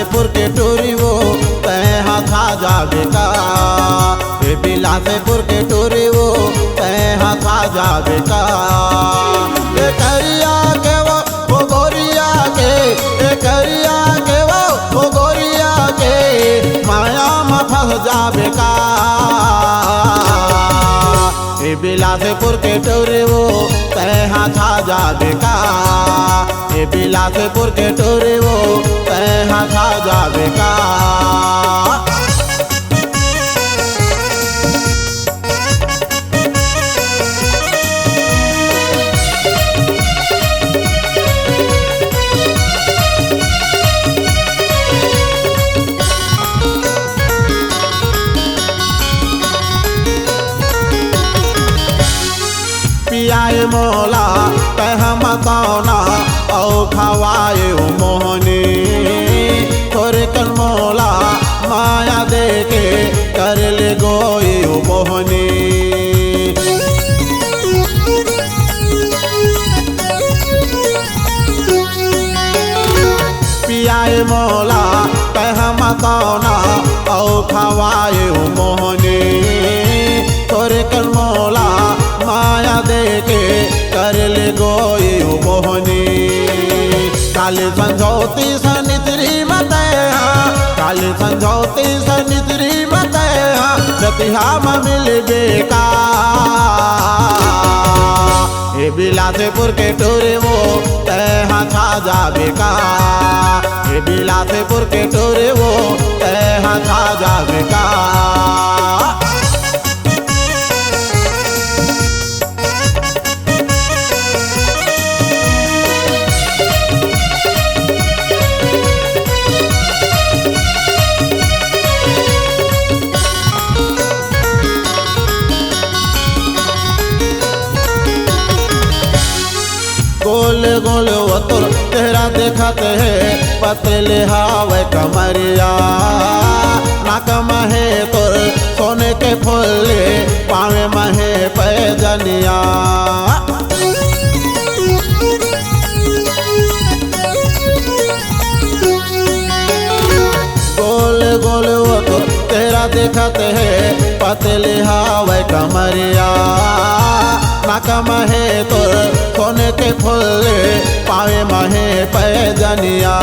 बिलासपुर के टोरी वो तय हाथा जाबे का, ए बिलासपुर के टोरी वो तय हाथा जाबे का। ए करिया के वो गोरिया के, ए करिया के वो गोरिया के माया में फंस जाबे का। ए बिलासपुर के टोरी वो तय हाथा जाबे का, ए बिलासपुर के टोरी वो तय हाथा जाबे का। पियाए मोला कह मताना औ खवाए मोहनी, तोरे कन मोला माया दे के कर ले गोई मोहनी। पियाए मोला कह मताना औ खवाए मोहनी, तोरे कन मोला माया दे के कर ले गोई मोहनी। काली संझौती सनितरी मतया, काली संझौती सनितरी मतया रतिहा में मिल बेका। ए बिलासपुर के टोरे वो तय हाथा जाबे का, ए बिलासपुर के टोरे वो तय हाथा जाबे का। गोल गोल वो तोर तेरा देखत है पतले हावे कमरिया, नाक महे तोर सोने के फूले पावे महे पैजनिया। गोल गोल वो तोर तेरा देखत है पतले हावे कमरिया, नाक महे तोर सोने के फूले पावे महे पैजनिया।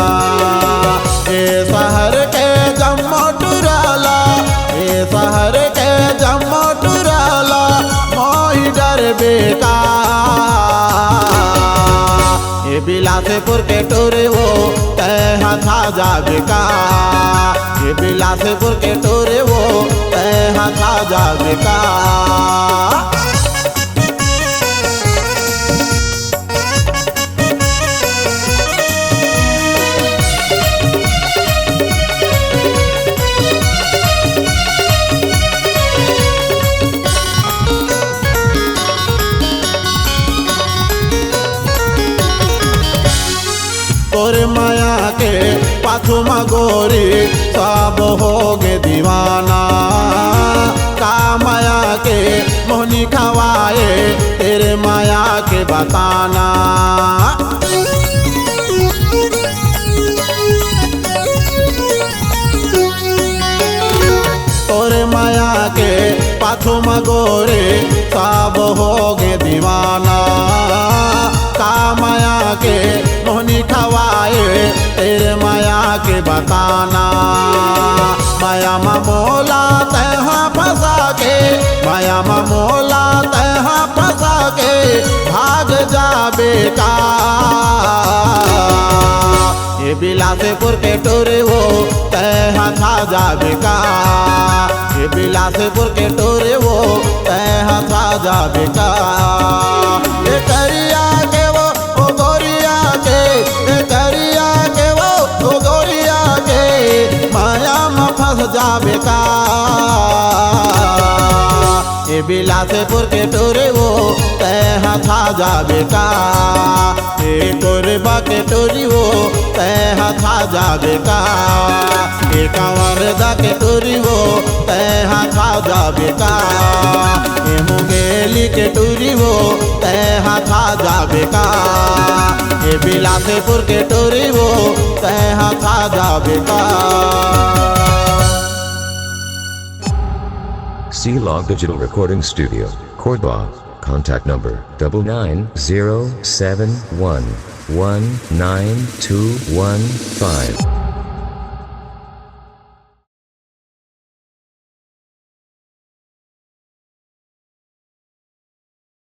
ए शहर के जम्मो टुराला, ए शहर के जम्मो टुराला मोही डर बेका। ए बिलासपुर के टोरे वो तय हाथा जाबे का, ए बिलासपुर के टोरे वो तय हाथा जाबे का। तोर माया के पाछू में गोरी सब हो गे दीवाना, का माया के मोहनी खवाए तेरे माया के बताना। तोर माया के पाछू में गोरी सब हो गे दीवाना, का माया के मोहनी खवाए तेरे माया के बताना। माया में मोला तहा फंसा के, माया में मोला तहा फंसा के भाग जाबे का। ए बिलासपुर के टोरे वो तय हाथा जाबे का, ए बिलासपुर के टोरे वो तय हाथा जाबे का। ए करिया के वो गोरिया के, ए करिया के वो गोरिया के माया में फंस जाबे का। ए बिलासपुर के टोरे वो तय हाथा जाबे का, ए गोरबा के टोरी वो तय हाथा जाबे का। ए कंवरदा के टोरी वो तय हाथा जाबे का, ए मुंगेली के टोरी वो तय हाथा जाबे का। ए बिलासपुर के टोरी वो तैहा खाजा बेकार। C-Log Digital Recording Studio, Cordoba. Contact number 9907119215.